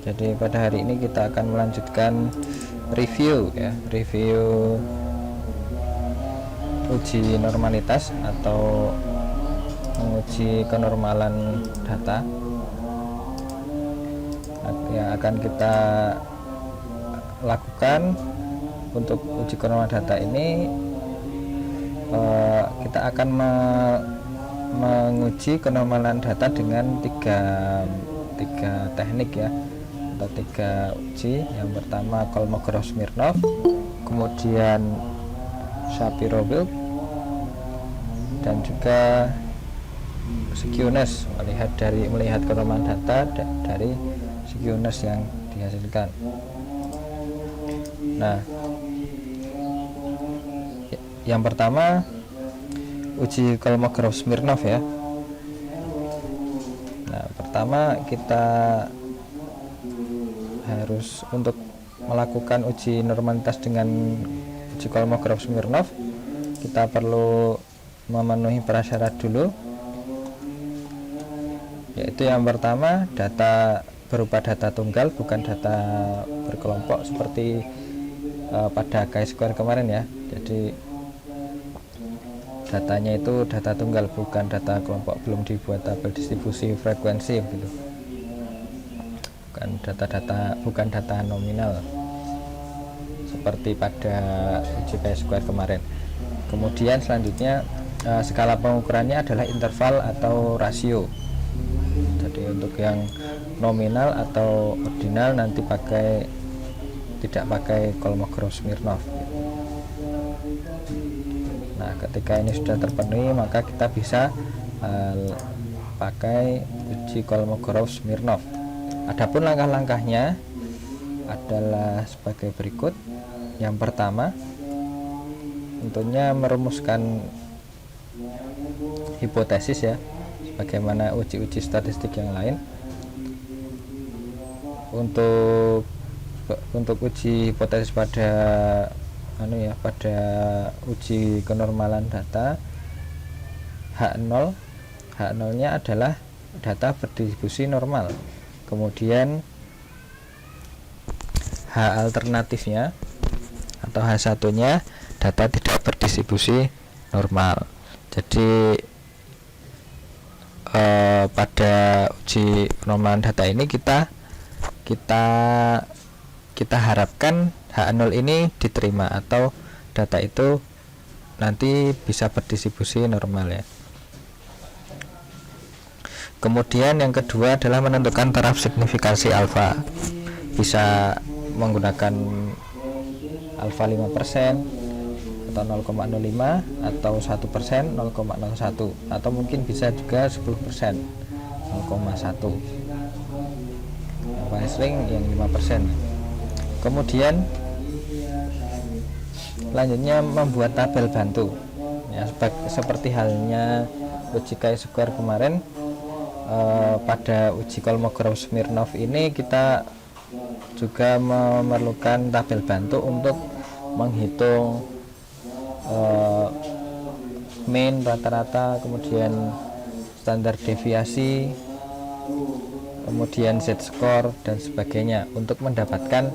Jadi pada hari ini kita akan melanjutkan review uji normalitas atau menguji kenormalan data yang akan kita lakukan. Untuk uji kenormalan data ini kita akan menguji kenormalan data dengan tiga teknik ya, atau tiga uji. Yang pertama Kolmogorov-Smirnov, kemudian Shapiro-Wilk, dan juga skewness, melihat kenormalan data dari skewness yang dihasilkan. Nah, yang pertama uji Kolmogorov-Smirnov ya. Nah, pertama kita harus, untuk melakukan uji normalitas dengan uji Kolmogorov-Smirnov, kita perlu memenuhi prasyarat dulu, yaitu yang pertama data berupa data tunggal, bukan data berkelompok seperti pada chi-square kemarin ya. Jadi datanya itu data tunggal, bukan data kelompok, belum dibuat tabel distribusi frekuensi gitu. Bukan data nominal seperti pada uji chi-square kemarin. Kemudian selanjutnya skala pengukurannya adalah interval atau rasio. Jadi untuk yang nominal atau ordinal nanti tidak pakai Kolmogorov-Smirnov. Nah, ketika ini sudah terpenuhi, maka kita bisa pakai uji Kolmogorov-Smirnov. Adapun langkah-langkahnya adalah sebagai berikut. Yang pertama, tentunya merumuskan hipotesis ya, sebagaimana uji-uji statistik yang lain. Untuk uji hipotesis pada uji kenormalan data, H0 nya adalah data berdistribusi normal. Kemudian H alternatifnya atau H1 nya data tidak berdistribusi normal. Jadi pada uji kenormalan data ini kita harapkan H0 ini diterima atau data itu nanti bisa berdistribusi normal ya. Kemudian yang kedua adalah menentukan taraf signifikansi alfa. Bisa menggunakan alfa 5% atau 0,05 atau 1%, 0,01, atau mungkin bisa juga 10%, 0,1. Yang paling sering yang 5%. Kemudian selanjutnya membuat tabel bantu ya, seperti halnya uji chi-square kemarin. Pada uji Kolmogorov-Smirnov ini kita juga memerlukan tabel bantu untuk menghitung mean, rata-rata, kemudian standar deviasi, kemudian z-score dan sebagainya, untuk mendapatkan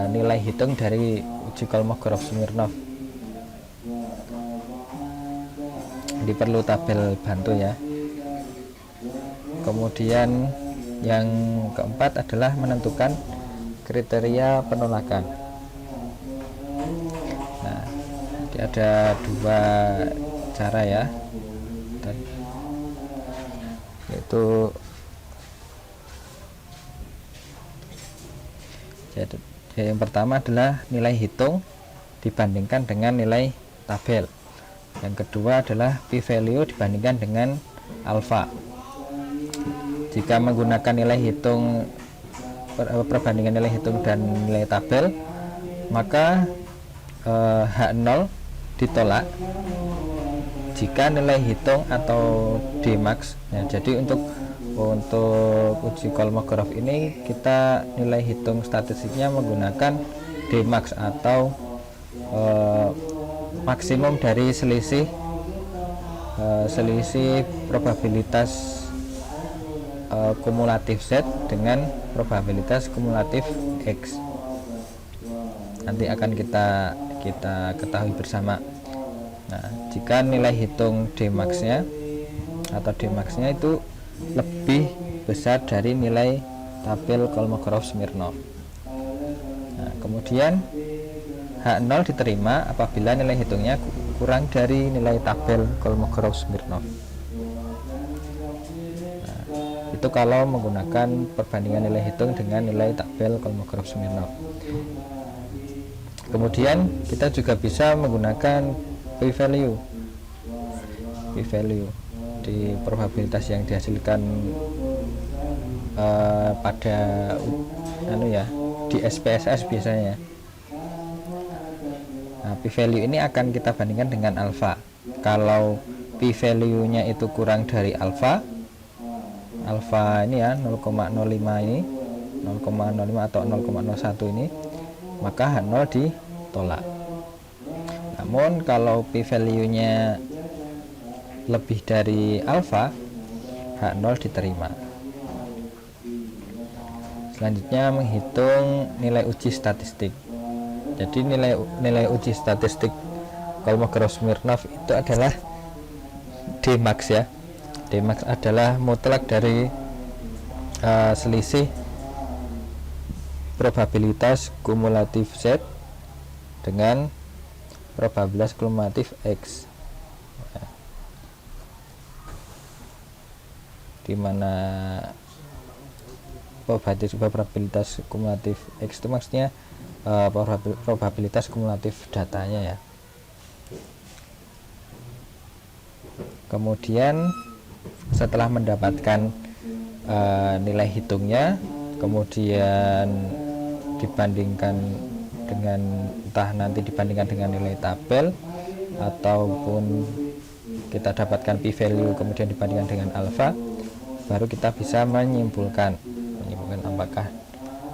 nilai hitung dari uji Kolmogorov-Smirnov. Jadi perlu tabel bantu ya. Kemudian yang keempat adalah menentukan kriteria penolakan. Nah, ada dua cara ya, yaitu yang pertama adalah nilai hitung dibandingkan dengan nilai tabel. Yang kedua adalah p-value dibandingkan dengan alfa. Jika menggunakan nilai hitung, perbandingan nilai hitung dan nilai tabel, maka H0 ditolak jika nilai hitung atau Dmax. Nah, jadi untuk uji Kolmogorov ini kita nilai hitung statistiknya menggunakan Dmax atau maksimum dari selisih probabilitas kumulatif Z dengan probabilitas kumulatif X. Nanti akan kita ketahui bersama. Nah, jika nilai hitung Dmax-nya atau Dmax-nya itu lebih besar dari nilai tabel Kolmogorov-Smirnov. Nah, kemudian H0 diterima apabila nilai hitungnya kurang dari nilai tabel Kolmogorov-Smirnov. Nah, itu kalau menggunakan perbandingan nilai hitung dengan nilai tabel Kolmogorov-Smirnov. Kemudian kita juga bisa menggunakan p-value di probabilitas yang dihasilkan pada di SPSS biasanya. Nah, p-value ini akan kita bandingkan dengan alfa. Kalau p-value-nya itu kurang dari alfa ini ya 0,05 ini, 0,05 atau 0,01 ini, maka H0 ditolak. Namun kalau p-value-nya lebih dari alfa, H0 diterima. Selanjutnya menghitung nilai uji statistik. Jadi nilai uji statistik Kolmogorov-Smirnov itu adalah Dmax ya. Dmax adalah mutlak dari selisih probabilitas kumulatif Z dengan probabilitas kumulatif X, di mana probabilitas kumulatif X itu maksudnya probabilitas kumulatif datanya ya. Kemudian setelah mendapatkan nilai hitungnya, kemudian dibandingkan dengan entah nanti dibandingkan dengan nilai tabel ataupun kita dapatkan p-value kemudian dibandingkan dengan alfa, baru kita bisa menyimpulkan apakah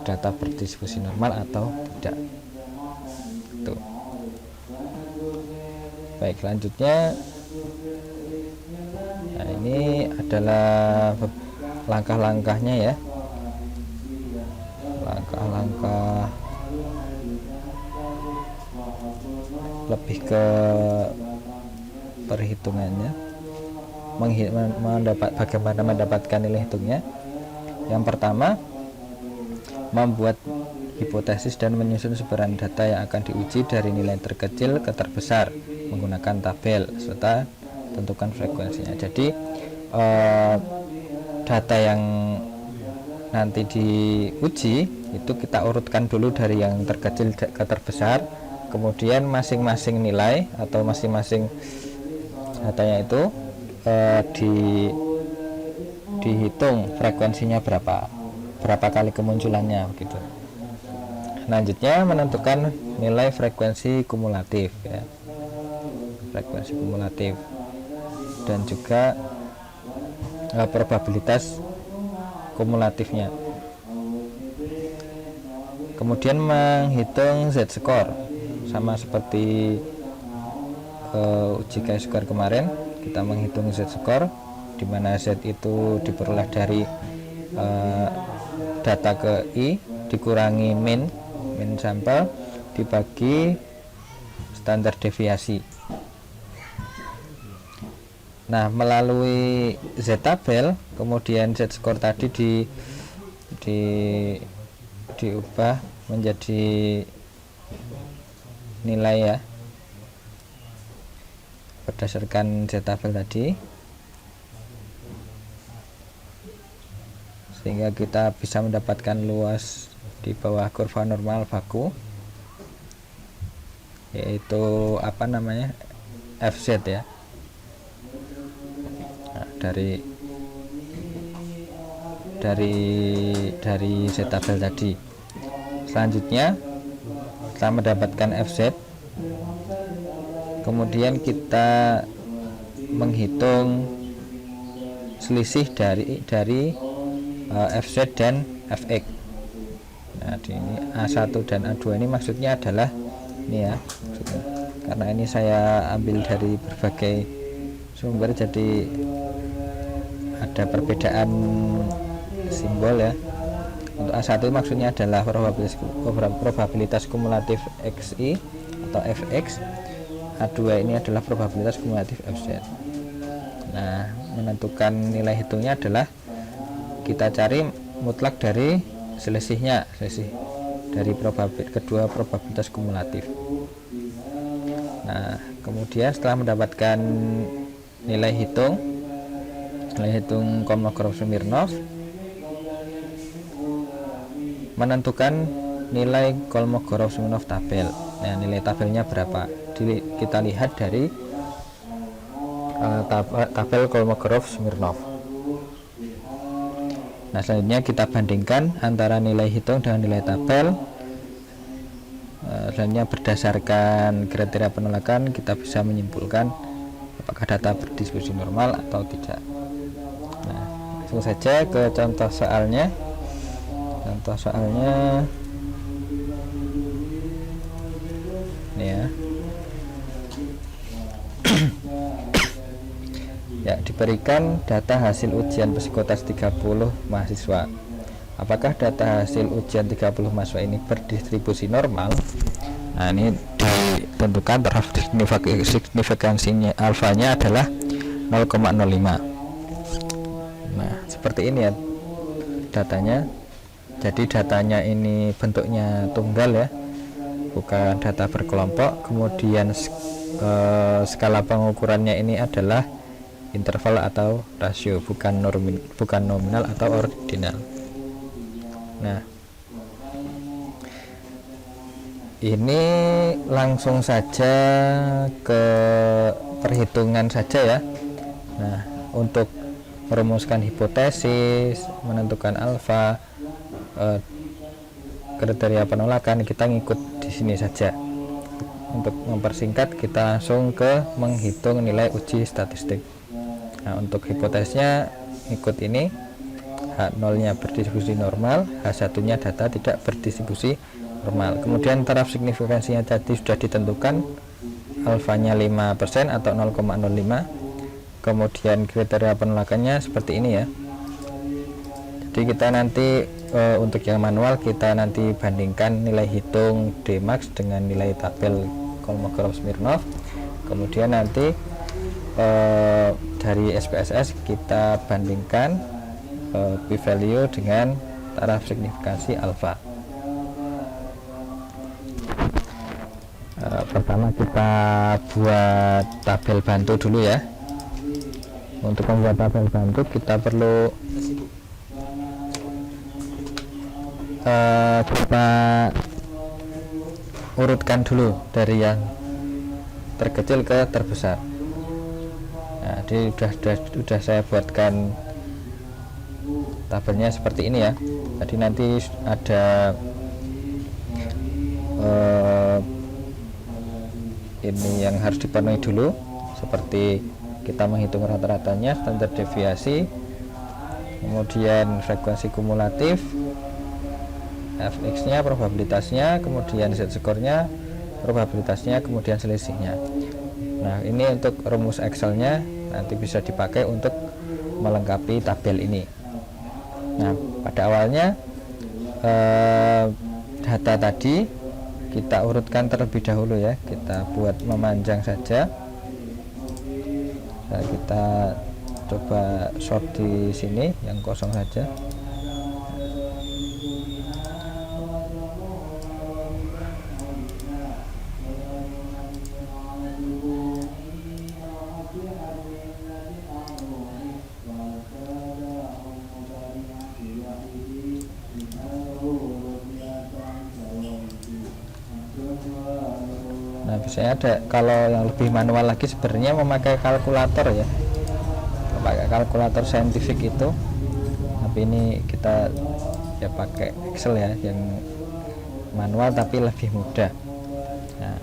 data berdistribusi normal atau tidak. Tuh. Baik, selanjutnya, nah ini adalah langkah-langkahnya ya, langkah-langkah lebih ke perhitungannya, bagaimana mendapatkan nilai hitungnya. Yang pertama, membuat hipotesis dan menyusun sebaran data yang akan diuji dari nilai terkecil ke terbesar menggunakan tabel serta tentukan frekuensinya. Jadi data yang nanti diuji itu kita urutkan dulu dari yang terkecil ke terbesar, kemudian masing-masing nilai atau masing-masing datanya itu dihitung frekuensinya berapa kali kemunculannya begitu. Selanjutnya menentukan nilai frekuensi kumulatif ya, frekuensi kumulatif dan juga probabilitas kumulatifnya. Kemudian menghitung z-score sama seperti uji chi-square kemarin, kita menghitung z-score di mana Z itu diperoleh dari data ke I dikurangi min sampel dibagi standar deviasi. Nah, melalui Z tabel kemudian Z score tadi diubah menjadi nilai ya berdasarkan Z tabel tadi, sehingga kita bisa mendapatkan luas di bawah kurva normal baku, yaitu apa namanya, FZ ya. Nah, dari Z tabel tadi. Selanjutnya setelah mendapatkan FZ, kemudian kita menghitung selisih dari FZ dan Fx. Nah, ini A1 dan A2 ini maksudnya adalah ini ya, karena ini saya ambil dari berbagai sumber, jadi ada perbedaan simbol ya. Untuk A1 maksudnya adalah probabilitas kumulatif XI atau Fx. A2 ini adalah probabilitas kumulatif Fz. Nah, menentukan nilai hitungnya adalah kita cari mutlak dari selisih dari kedua probabilitas kumulatif. Nah, kemudian setelah mendapatkan nilai hitung Kolmogorov-Smirnov, menentukan nilai Kolmogorov-Smirnov tabel. Nah, nilai tabelnya berapa? Kita lihat dari tabel Kolmogorov-Smirnov. Nah, selanjutnya kita bandingkan antara nilai hitung dengan nilai tabel. Selanjutnya berdasarkan kriteria penolakan kita bisa menyimpulkan apakah data berdistribusi normal atau tidak. Nah, langsung saja ke contoh soalnya. Contoh soalnya ini ya. Ya, diberikan data hasil ujian psikotes 30 mahasiswa. Apakah data hasil ujian 30 mahasiswa ini berdistribusi normal? Nah, ini ditentukan taraf signifikansinya alfanya adalah 0,05. Nah, seperti ini ya datanya. Jadi datanya ini bentuknya tunggal ya, bukan data berkelompok. Kemudian skala pengukurannya ini adalah interval atau rasio, bukan nominal atau ordinal. Nah, ini langsung saja ke perhitungan saja ya. Nah, untuk merumuskan hipotesis, menentukan alfa, kriteria penolakan, kita ngikut di sini saja. Untuk mempersingkat, kita langsung ke menghitung nilai uji statistik. Nah, untuk hipotesisnya ikut ini. H0 nya berdistribusi normal, H1 nya data tidak berdistribusi normal. Kemudian taraf signifikansinya tadi sudah ditentukan, alfanya 5% atau 0,05. Kemudian kriteria penolakannya seperti ini ya. Jadi kita nanti untuk yang manual kita nanti bandingkan nilai hitung Dmax dengan nilai tabel Kolmogorov-Smirnov. Kemudian nanti dari SPSS kita bandingkan p-value dengan taraf signifikansi alfa. Pertama kita buat tabel bantu dulu ya. Untuk membuat tabel bantu kita perlu kita urutkan dulu dari yang terkecil ke terbesar. Nah, jadi sudah saya buatkan tabelnya seperti ini ya. Jadi nanti ada ini yang harus dipenuhi dulu, seperti kita menghitung rata-ratanya, standar deviasi, kemudian frekuensi kumulatif, fx nya, probabilitasnya, kemudian z-score-nya, probabilitasnya, kemudian selisihnya. Nah, ini untuk rumus Excel-nya nanti bisa dipakai untuk melengkapi tabel ini. Nah, pada awalnya data tadi kita urutkan terlebih dahulu ya. Kita buat memanjang saja. Nah, kita coba sort di sini yang kosong saja. Nah, biasanya ada, kalau yang lebih manual lagi sebenarnya memakai kalkulator ya, pakai kalkulator saintifik itu, tapi ini kita ya pakai Excel ya, yang manual tapi lebih mudah. Nah,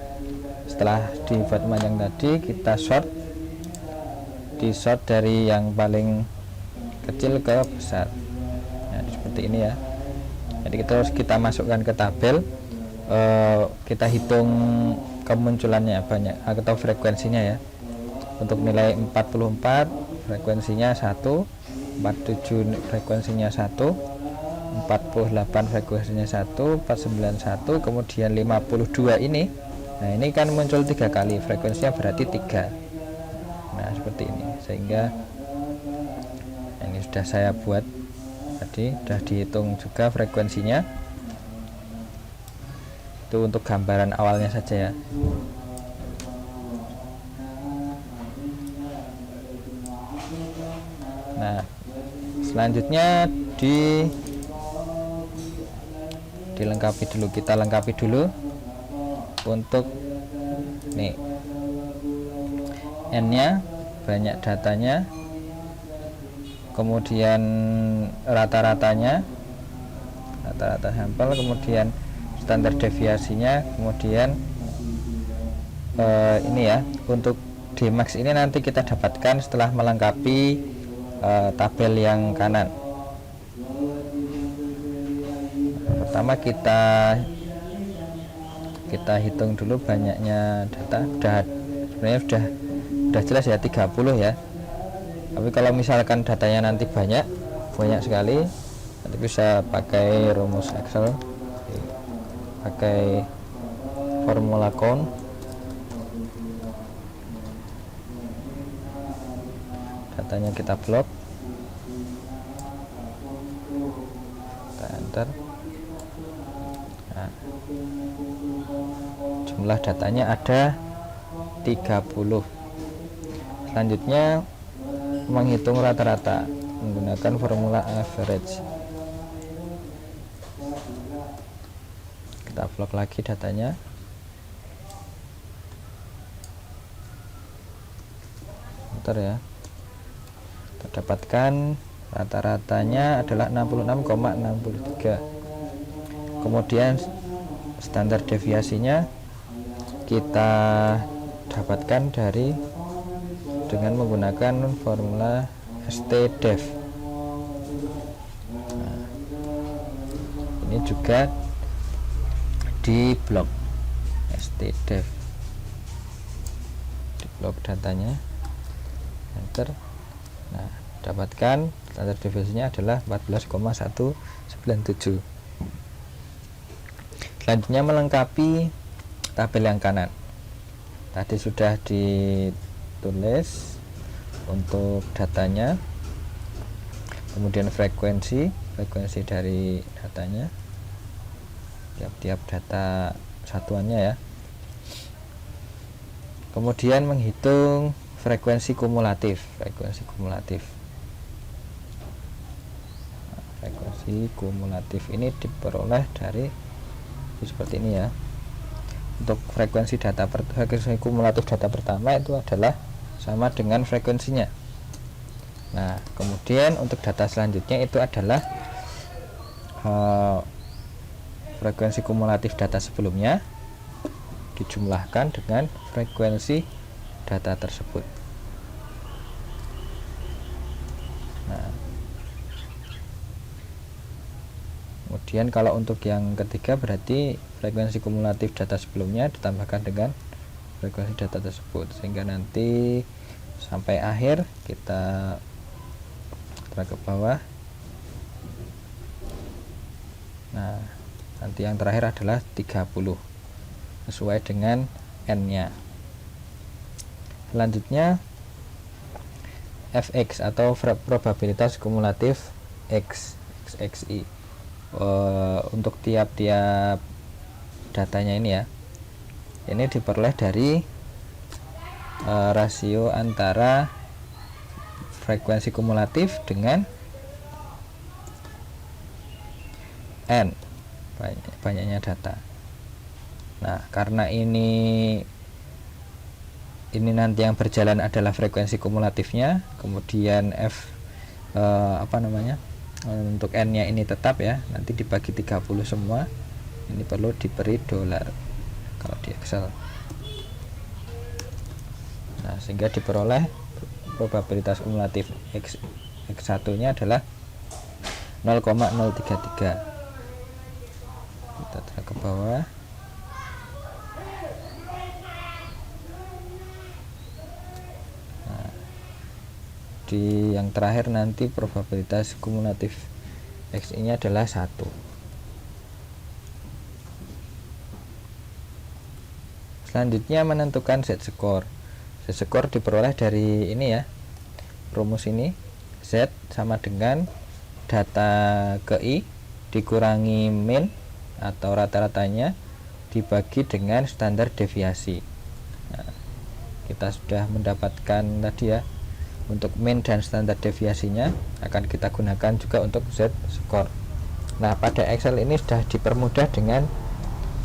setelah dibuat panjang tadi kita di sort dari yang paling kecil ke besar. Nah, seperti ini ya. Jadi kita masukkan ke tabel, kita hitung kemunculannya banyak atau frekuensinya ya. Untuk nilai 44 frekuensinya 1, 47 frekuensinya 1, 48 frekuensinya 1, 491, kemudian 52 ini. Nah, ini kan muncul 3 kali, frekuensinya berarti 3. Nah, seperti ini. Sehingga ini sudah saya buat tadi, sudah dihitung juga frekuensinya. Itu untuk gambaran awalnya saja ya. Nah, selanjutnya dilengkapi dulu, kita lengkapi dulu untuk nih N-nya, banyak datanya, kemudian rata-ratanya, rata-rata sampel, kemudian standar deviasinya, kemudian ini ya, untuk Dmax ini nanti kita dapatkan setelah melengkapi tabel yang kanan. Pertama kita hitung dulu banyaknya data. Sebenarnya sudah jelas ya, 30 ya. Tapi kalau misalkan datanya nanti banyak sekali, nanti bisa pakai rumus Excel, pakai formula count. Datanya kita blok, kita enter. Nah, jumlah datanya ada 30. Selanjutnya menghitung rata-rata menggunakan formula average. Kita blok lagi datanya. Bentar ya. Kita dapatkan rata-ratanya adalah 66,63. Kemudian standar deviasinya kita dapatkan dengan menggunakan formula STDEV. Nah, ini juga di blok STDEV, di blok datanya, enter. Nah, dapatkan standar deviasinya adalah 14,197. Selanjutnya melengkapi tabel yang kanan. Tadi sudah ditulis untuk datanya, kemudian frekuensi dari datanya, tiap-tiap data satuannya ya. Kemudian menghitung frekuensi kumulatif. Nah, frekuensi kumulatif ini diperoleh dari seperti ini ya. Untuk frekuensi kumulatif data pertama itu adalah sama dengan frekuensinya. Nah, kemudian untuk data selanjutnya itu adalah frekuensi kumulatif data sebelumnya dijumlahkan dengan frekuensi data tersebut. Nah, kemudian kalau untuk yang ketiga berarti frekuensi kumulatif data sebelumnya ditambahkan dengan frekuensi data tersebut, sehingga nanti sampai akhir kita drag ke bawah. Nah, nanti yang terakhir adalah 30 sesuai dengan N-nya. Selanjutnya Fx atau probabilitas kumulatif XXI. Untuk tiap-tiap datanya ini ya, ini diperoleh dari rasio antara frekuensi kumulatif dengan N, banyaknya data. Nah, karena ini nanti yang berjalan adalah frekuensi kumulatifnya, kemudian untuk N-nya ini tetap ya, nanti dibagi 30 semua. Ini perlu diberi dolar kalau di Excel. Nah, sehingga diperoleh probabilitas kumulatif X1 nya adalah 0,033. Kita drag ke bawah. Di di yang terakhir nanti probabilitas kumulatif X ini adalah 1. Selanjutnya menentukan z-score. Z-score diperoleh dari ini ya, rumus ini. Z sama dengan data ke I dikurangi min atau rata-ratanya dibagi dengan standar deviasi. Nah, kita sudah mendapatkan tadi ya, untuk min dan standar deviasinya akan kita gunakan juga untuk z-score. Nah, pada Excel ini sudah dipermudah dengan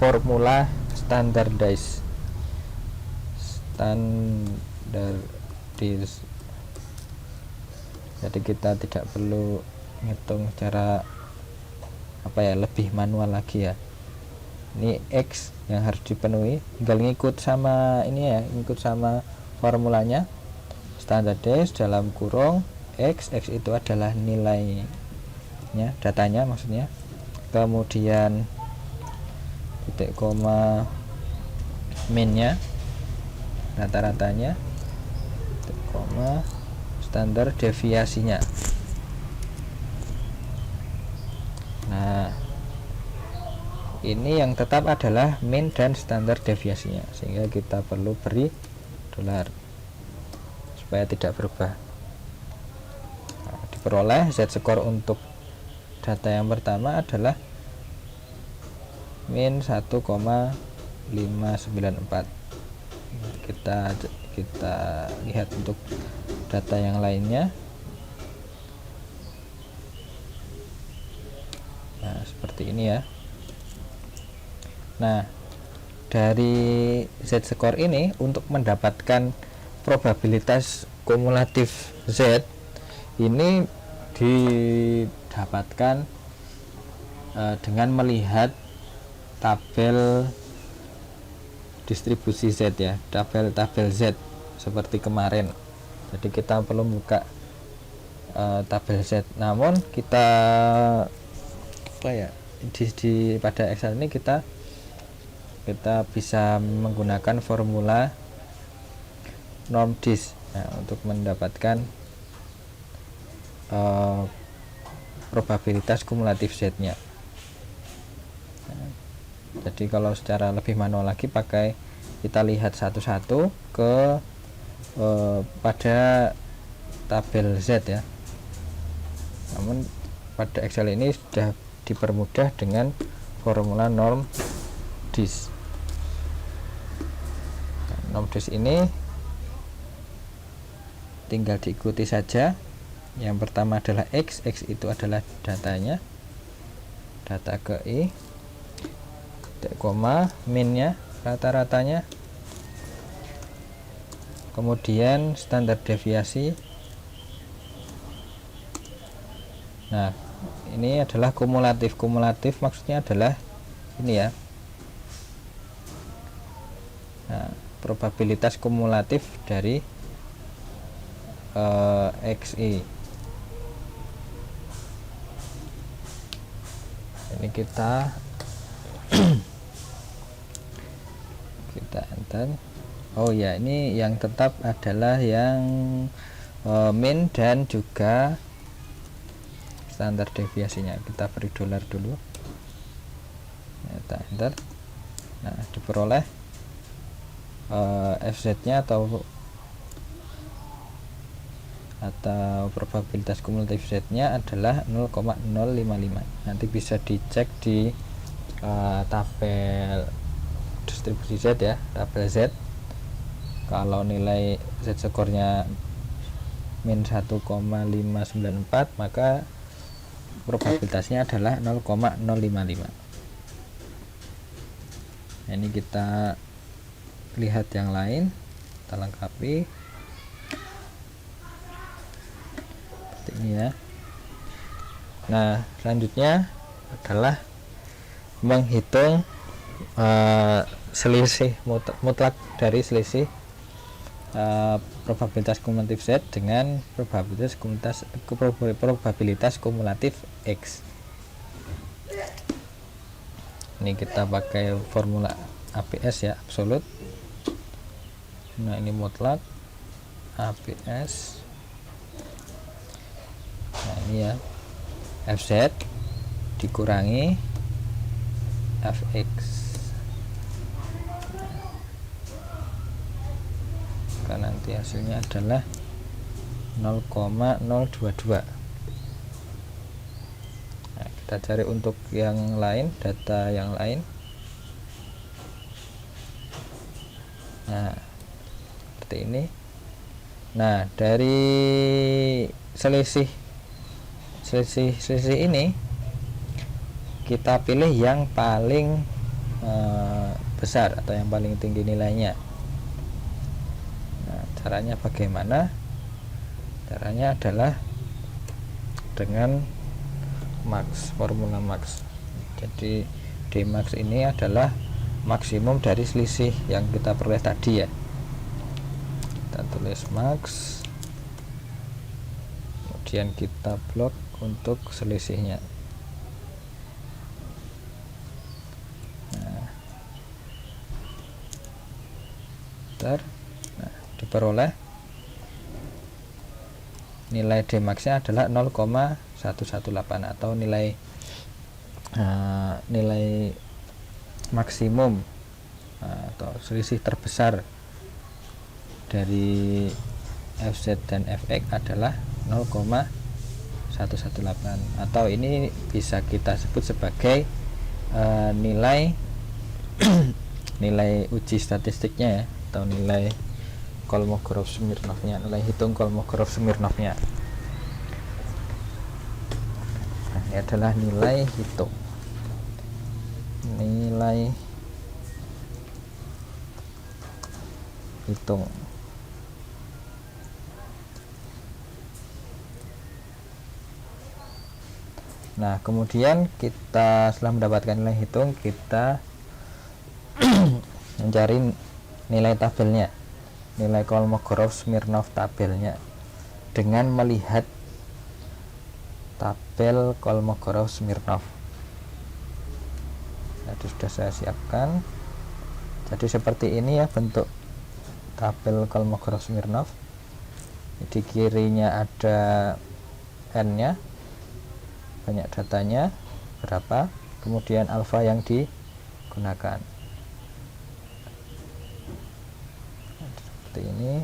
formula standardis. Jadi kita tidak perlu ngitung secara lebih manual lagi ya. Ini X yang harus dipenuhi, tinggal ngikut sama ini ya, ngikut sama formulanya. Standardis dalam kurung X itu adalah nilainya, datanya maksudnya, kemudian titik koma minnya, rata-ratanya, titik koma standar deviasinya. Nah, ini yang tetap adalah min dan standar deviasinya, sehingga kita perlu beri dolar supaya tidak berubah. Nah, diperoleh z-score untuk data yang pertama adalah min 1,594. Kita lihat untuk data yang lainnya. Nah, seperti ini ya. Nah, dari z-score ini untuk mendapatkan probabilitas kumulatif Z ini didapatkan dengan melihat tabel distribusi Z ya, tabel Z seperti kemarin. Jadi kita perlu buka tabel Z. Namun kita pada Excel ini kita bisa menggunakan formula NORM-DIS untuk mendapatkan probabilitas kumulatif Z-nya. Jadi kalau secara lebih manual lagi kita lihat satu-satu ke pada tabel Z ya. Namun pada Excel ini sudah dipermudah dengan formula NORM-DIS. NORM-DIS ini tinggal diikuti saja. Yang pertama adalah X itu adalah datanya, data ke I, titik koma minnya, rata-ratanya, kemudian standar deviasi. Nah, ini adalah kumulatif maksudnya adalah ini ya. Nah, probabilitas kumulatif dari XI. Ini kita enter. Oh ya, ini yang tetap adalah yang min dan juga standar deviasinya. Kita beri dolar dulu, kita enter. Nah, diperoleh FZ nya atau probabilitas kumulatif Z nya adalah 0,055. Nanti bisa dicek di tabel distribusi Z ya, tabel Z. Kalau nilai Z-score nya min 1,594, maka probabilitasnya adalah 0,055. Nah, ini kita lihat yang lain, kita lengkapi seperti ini ya. Nah, selanjutnya adalah menghitung selisih mutlak dari selisih probabilitas kumulatif Z dengan probabilitas kumulatif X. Ini kita pakai formula APS ya, absolut. Nah, ini mutlak APS ini ya, FZ dikurangi Fx, karena nanti hasilnya adalah 0,022. Nah, kita cari untuk yang lain, data yang lain. Nah, seperti ini. Nah, dari selisih ini kita pilih yang paling besar atau yang paling tinggi nilainya. Nah, caranya bagaimana? Caranya adalah dengan max, formula max. Jadi Dmax ini adalah maksimum dari selisih yang kita peroleh tadi ya. Kita tulis max, kemudian kita blok untuk selisihnya. Nah, diperoleh nilai Dmax nya adalah 0,118 atau nilai maksimum atau selisih terbesar dari FZ dan Fx adalah 0,118, atau ini bisa kita sebut sebagai nilai nilai uji statistiknya ya, atau nilai Kolmogorov-Smirnovnya, nilai hitung Kolmogorov-Smirnovnya. Nah, ini adalah nilai hitung, nilai hitung. Nah, kemudian kita setelah mendapatkan nilai hitung, kita mencari nilai tabelnya, nilai Kolmogorov-Smirnov tabelnya, dengan melihat tabel Kolmogorov-Smirnov. Jadi sudah saya siapkan. Jadi seperti ini ya bentuk tabel Kolmogorov-Smirnov. Di kirinya ada n-nya, banyak datanya berapa, kemudian alfa yang digunakan. Seperti ini.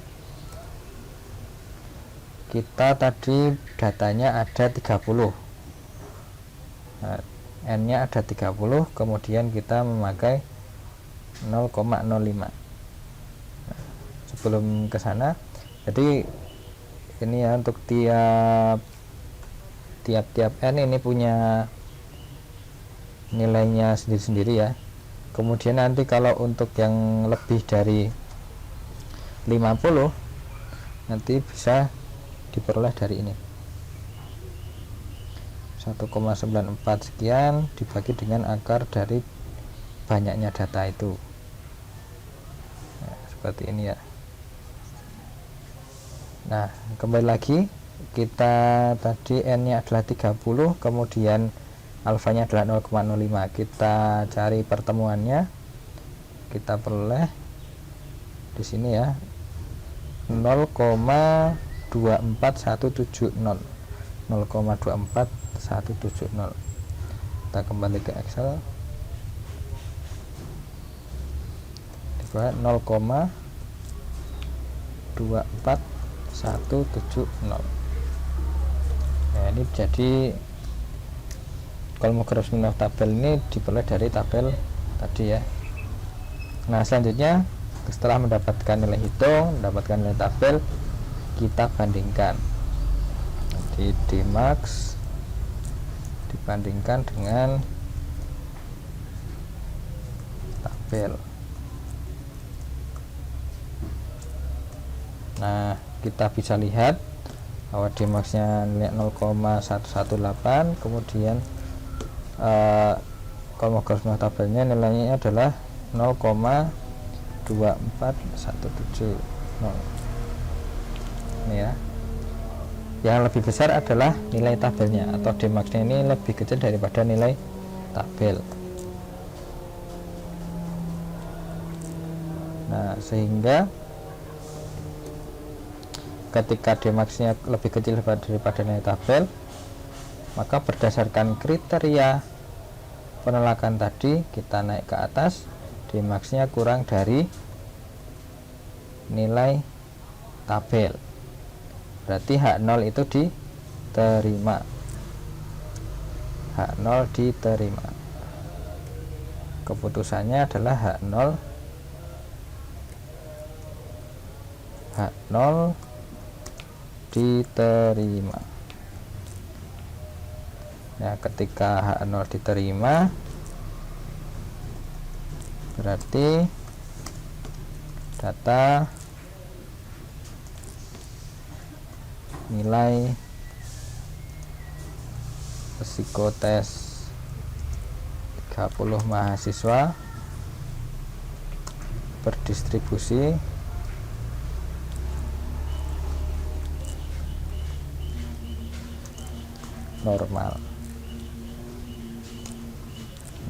Kita tadi datanya ada 30. Nah, n-nya ada 30, kemudian kita memakai 0,05. Sebelum ke sana, jadi ini ya, untuk tiap-tiap n ini punya nilainya sendiri-sendiri ya. Kemudian nanti kalau untuk yang lebih dari 50 nanti bisa diperoleh dari ini 1,94 sekian dibagi dengan akar dari banyaknya data itu. Nah, seperti ini ya. Nah, kembali lagi, kita tadi n-nya adalah 30, kemudian alfanya adalah 0,05. Kita cari pertemuannya, kita peroleh di sini ya, 0,24170. 0,24170. Kita kembali ke Excel, 0,24170. Nah, ini jadi Kolmogorov-Smirnov tabel ini diperoleh dari tabel tadi ya. Nah, selanjutnya setelah mendapatkan nilai hitung, mendapatkan nilai tabel, kita bandingkan. Jadi Dmax dibandingkan dengan tabel. Nah, kita bisa lihat bahwa Dmax nya 0,118, kemudian Kolmogorov-Smirnov tabelnya nilainya adalah 0,24170. Ini ya. Yang lebih besar adalah nilai tabelnya, atau Dmax nya ini lebih kecil daripada nilai tabel. Nah, sehingga ketika Dmax nya lebih kecil daripada nilai tabel, Maka berdasarkan kriteria penolakan tadi, kita naik ke atas, Dmax-nya kurang dari nilai tabel, berarti H0 itu diterima. H0 diterima. Keputusannya adalah H0 diterima. Ya, ketika H0 diterima, berarti data nilai psikotes 30 mahasiswa berdistribusi normal,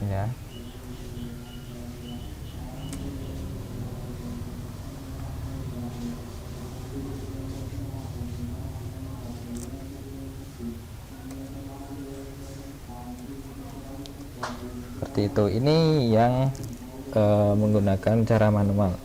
ya. Seperti itu. Ini yang menggunakan cara manual.